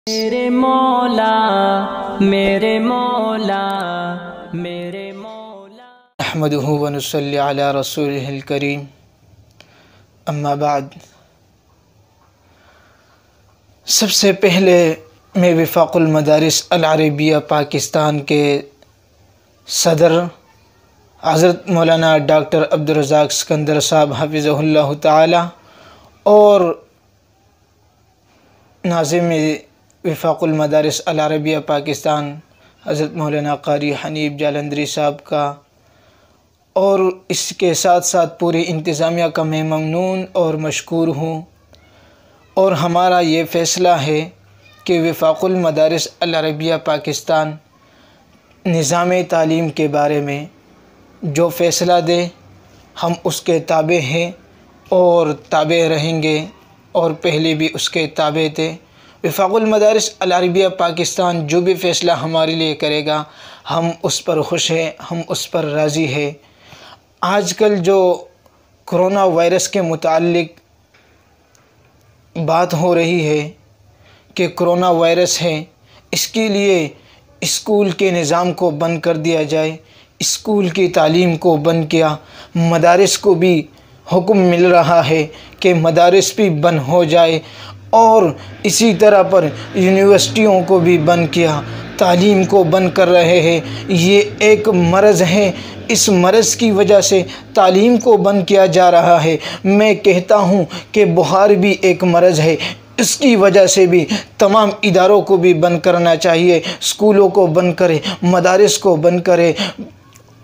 میرے مولا میرے مولا میرے مولا نحمده ونصلی علی رسولہ الکریم اما بعد۔ سب سے پہلے میں وفاق المدارس العربیہ پاکستان کے صدر حضرت مولانا ڈاکٹر عبدالرزاق سکندر صاحب حفظہ اللہ تعالی اور ناظم وفاق المدارس العربیہ پاکستان حضرت مولانا قاری حنیف جالندری صاحب کا اور اس کے ساتھ ساتھ پوری انتظامیہ کا میں ممنون اور مشکور ہوں، اور ہمارا یہ فیصلہ ہے کہ وفاق المدارس العربیہ پاکستان نظام تعلیم کے بارے میں جو فیصلہ دے ہم اس کے تابع ہیں اور تابع رہیں گے، اور پہلے بھی اس کے تابع تھے۔ وفاق المدارس العربیہ پاکستان جو بھی فیصلہ ہمارے لیے کرے گا ہم اس پر خوش ہیں، ہم اس پر راضی ہیں۔ آج کل جو کرونا وائرس کے متعلق بات ہو رہی ہے کہ کرونا وائرس ہے، اس کے لیے اسکول کے نظام کو بند کر دیا جائے، اسکول کی تعلیم کو بند کیا، مدارس کو بھی حکم مل رہا ہے کہ مدارس بھی بند ہو جائے، اور اسی طرح پر یونیورسٹیوں کو بھی بند کیا، تعلیم کو بند کر رہے ہیں۔ یہ ایک مرض ہے، اس مرض کی وجہ سے تعلیم کو بند کیا جا رہا ہے۔ میں کہتا ہوں کہ بخار بھی ایک مرض ہے، اس کی وجہ سے بھی تمام اداروں کو بھی بند کرنا چاہیے، اسکولوں کو بند کرے، مدارس کو بند کرے،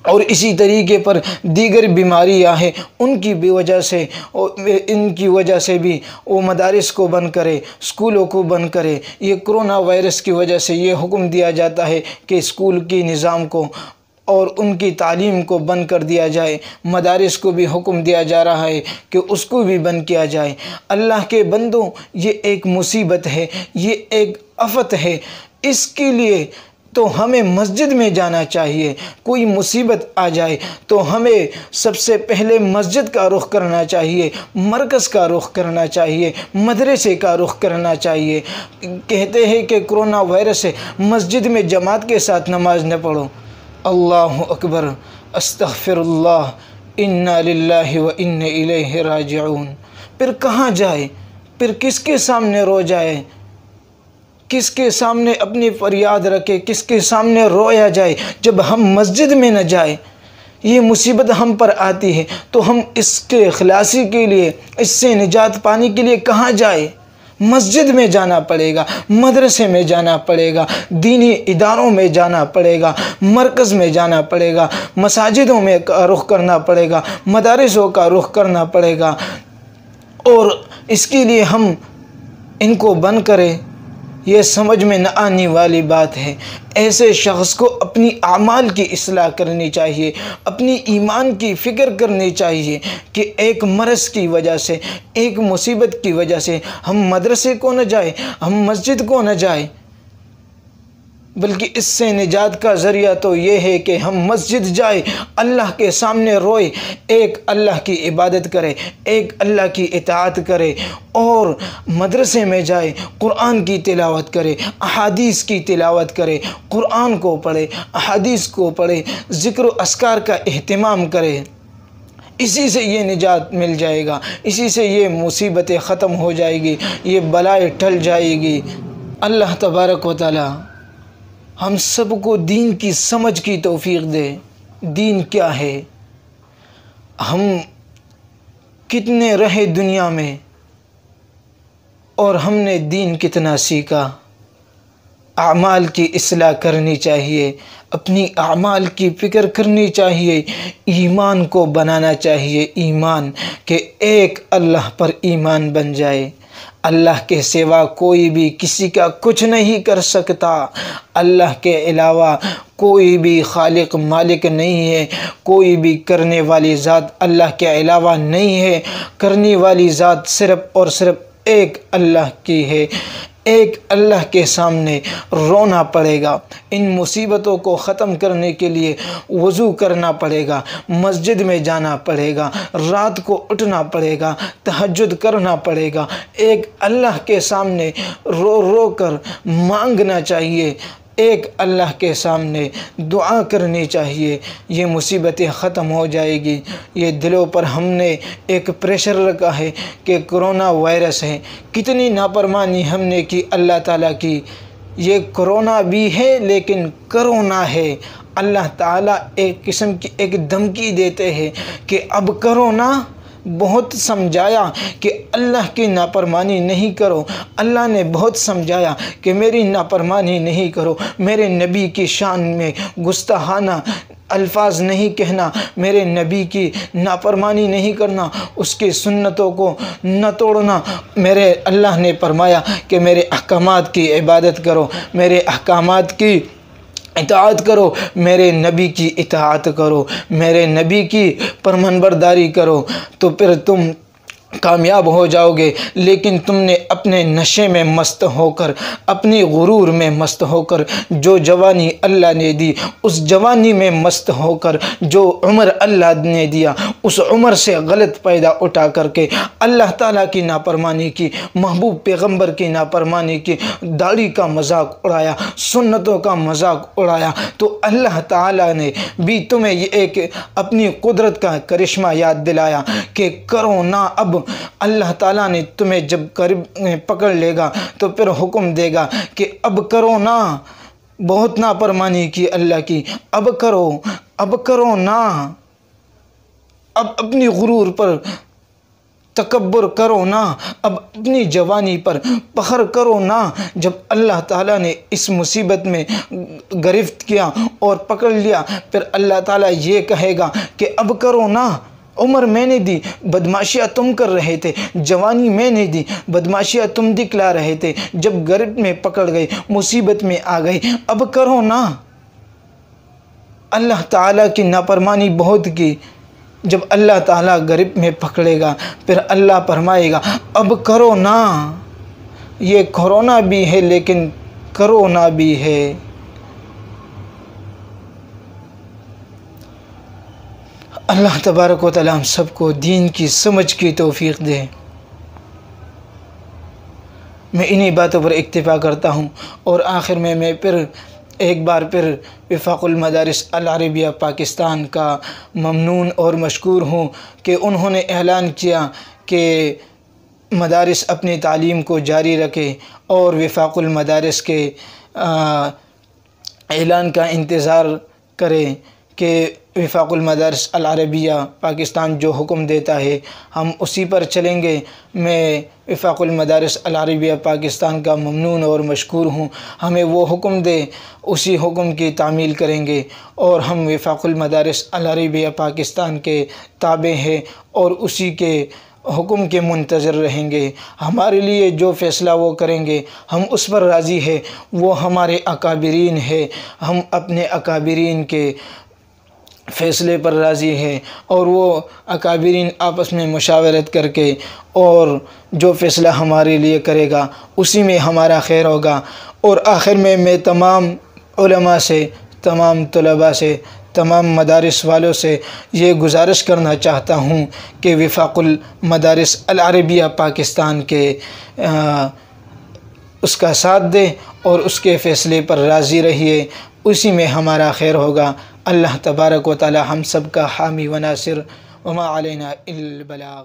اور اسی طریقے پر دیگر بیماریاں ہیں ان کی بھی وجہ سے ان کی وجہ سے بھی وہ مدارس کو بند کرے، اسکولوں کو بند کرے۔ یہ کرونا وائرس کی وجہ سے یہ حکم دیا جاتا ہے کہ اسکول کی نظام کو اور ان کی تعلیم کو بند کر دیا جائے، مدارس کو بھی حکم دیا جا رہا ہے کہ اس کو بھی بند کیا جائے۔ اللہ کے بندوں، یہ ایک مصیبت ہے، یہ ایک آفت ہے، اس کے لیے تو ہمیں مسجد میں جانا چاہیے۔ کوئی مصیبت آ جائے تو ہمیں سب سے پہلے مسجد کا رخ کرنا چاہیے، مرکز کا رخ کرنا چاہیے، مدرسے کا رخ کرنا چاہیے۔ کہتے ہیں کہ کرونا وائرس ہے، مسجد میں جماعت کے ساتھ نماز نہ پڑھو، اللہ اکبر، استغفر اللہ، انا للہ و انا الیہ راجعون۔ پھر کہاں جائے؟ پھر کس کے سامنے رو جائے؟ کس کے سامنے اپنی فریاد رکھے؟ کس کے سامنے رویا جائے جب ہم مسجد میں نہ جائیں؟ یہ مصیبت ہم پر آتی ہے تو ہم اس کے خلاصی کے لیے، اس سے نجات پانے کے لیے کہاں جائیں؟ مسجد میں جانا پڑے گا، مدرسے میں جانا پڑے گا، دینی اداروں میں جانا پڑے گا، مرکز میں جانا پڑے گا، مساجدوں میں رخ کرنا پڑے گا، مدارسوں کا رخ کرنا پڑے گا، اور اس کے لیے ہم ان کو بند کریں، یہ سمجھ میں نہ آنے والی بات ہے۔ ایسے شخص کو اپنی اعمال کی اصلاح کرنی چاہیے، اپنی ایمان کی فکر کرنی چاہیے کہ ایک مرض کی وجہ سے، ایک مصیبت کی وجہ سے ہم مدرسے کو نہ جائیں، ہم مسجد کو نہ جائیں، بلکہ اس سے نجات کا ذریعہ تو یہ ہے کہ ہم مسجد جائیں، اللہ کے سامنے روئے، ایک اللہ کی عبادت کرے، ایک اللہ کی اطاعت کرے، اور مدرسے میں جائے، قرآن کی تلاوت کرے، احادیث کی تلاوت کرے، قرآن کو پڑھے، احادیث کو پڑھے، ذکر و اذکار کا اہتمام کرے۔ اسی سے یہ نجات مل جائے گا، اسی سے یہ مصیبتیں ختم ہو جائے گی، یہ بلائیں ٹل جائے گی۔ اللہ تبارک و تعالی ہم سب کو دین کی سمجھ کی توفیق دے۔ دین کیا ہے؟ ہم کتنے رہے دنیا میں اور ہم نے دین کتنا سیکھا؟ اعمال کی اصلاح کرنی چاہیے، اپنی اعمال کی فکر کرنی چاہیے، ایمان کو بنانا چاہیے، ایمان کہ ایک اللہ پر ایمان بن جائے۔ اللہ کے سوا کوئی بھی کسی کا کچھ نہیں کر سکتا، اللہ کے علاوہ کوئی بھی خالق مالک نہیں ہے، کوئی بھی کرنے والی ذات اللہ کے علاوہ نہیں ہے، کرنے والی ذات صرف اور صرف ایک اللہ کی ہے۔ ایک اللہ کے سامنے رونا پڑے گا، ان مصیبتوں کو ختم کرنے کے لیے وضو کرنا پڑے گا، مسجد میں جانا پڑے گا، رات کو اٹھنا پڑے گا، تہجد کرنا پڑے گا، ایک اللہ کے سامنے رو رو کر مانگنا چاہیے، ایک اللہ کے سامنے دعا کرنی چاہیے، یہ مصیبتیں ختم ہو جائے گی۔ یہ دلوں پر ہم نے ایک پریشر رکھا ہے کہ کرونا وائرس ہے، کتنی نافرمانی ہم نے کی اللہ تعالیٰ کی۔ یہ کرونا بھی ہے لیکن کرونا ہے، اللہ تعالیٰ ایک قسم کی ایک دھمکی دیتے ہیں کہ اب کرونا، بہت سمجھایا کہ اللہ کی نافرمانی نہیں کرو، اللہ نے بہت سمجھایا کہ میری نافرمانی نہیں کرو، میرے نبی کی شان میں گستاخانہ الفاظ نہیں کہنا، میرے نبی کی نافرمانی نہیں کرنا، اس کی سنتوں کو نہ توڑنا۔ میرے اللہ نے فرمایا کہ میرے احکامات کی عبادت کرو، میرے احکامات کی اطاعت کرو، میرے نبی کی اطاعت کرو، میرے نبی کی فرمانبرداری کرو، تو پھر تم کامیاب ہو جاؤ گے۔ لیکن تم نے اپنے نشے میں مست ہو کر، اپنی غرور میں مست ہو کر، جو جوانی اللہ نے دی اس جوانی میں مست ہو کر، جو عمر اللہ نے دیا اس عمر سے غلط فائدہ اٹھا کر کے اللہ تعالیٰ کی نافرمانی کی، محبوب پیغمبر کی نافرمانی کی، داڑھی کا مذاق اڑایا، سنتوں کا مذاق اڑایا، تو اللہ تعالیٰ نے بھی تمہیں یہ ایک اپنی قدرت کا کرشمہ یاد دلایا کہ کرو نا۔ اب اللہ تعالیٰ نے تمہیں جب قریب پکڑ لے گا تو پھر حکم دے گا کہ اب کرو نا، بہت نافرمانی کی اللہ کی، اب کرو نا، اب اپنی غرور پر تکبر کرو نا، اب اپنی جوانی پر فخر کرو نا۔ جب اللہ تعالیٰ نے اس مصیبت میں گرفت کیا اور پکڑ لیا، پھر اللہ تعالیٰ یہ کہے گا کہ اب کرو نا، عمر میں نے دی، بدماشیاں تم کر رہے تھے، جوانی میں نے دی، بدماشیاں تم دکھلا رہے تھے، جب گرفت میں پکڑ گئے، مصیبت میں آ گئی، اب کرو نا۔ اللہ تعالیٰ کی نافرمانی بہت کی، جب اللہ تعالیٰ گرفت میں پکڑے گا پھر اللہ فرمائے گا اب کرو نا۔ یہ کرونا بھی ہے لیکن کرونا بھی ہے۔ اللہ تبارک و تعالیٰ ہم سب کو دین کی سمجھ کی توفیق دے۔ میں انہی باتوں پر اکتفا کرتا ہوں، اور آخر میں پھر ایک بار پھر وفاق المدارس العربیہ پاکستان کا ممنون اور مشکور ہوں کہ انہوں نے اعلان کیا کہ مدارس اپنی تعلیم کو جاری رکھے، اور وفاق المدارس کے اعلان کا انتظار کرے کہ وفاق المدارس العربیہ پاکستان جو حکم دیتا ہے ہم اسی پر چلیں گے۔ میں وفاق المدارس العربیہ پاکستان کا ممنون اور مشکور ہوں، ہمیں وہ حکم دے اسی حکم کی تعمیل کریں گے، اور ہم وفاق المدارس العربیہ پاکستان کے تابع ہیں اور اسی کے حکم کے منتظر رہیں گے۔ ہمارے لیے جو فیصلہ وہ کریں گے ہم اس پر راضی ہیں، وہ ہمارے اکابرین ہیں، ہم اپنے اکابرین کے فیصلے پر راضی ہیں، اور وہ اکابرین آپس میں مشاورت کر کے اور جو فیصلہ ہمارے لیے کرے گا اسی میں ہمارا خیر ہوگا۔ اور آخر میں تمام علماء سے، تمام طلباء سے، تمام مدارس والوں سے یہ گزارش کرنا چاہتا ہوں کہ وفاق المدارس العربیہ پاکستان کے اس کا ساتھ دے اور اس کے فیصلے پر راضی رہیے، اسی میں ہمارا خیر ہوگا۔ اللہ تبارک و تعالی ہم سب کا حامی و ناصر، وما علینا الا البلاغ۔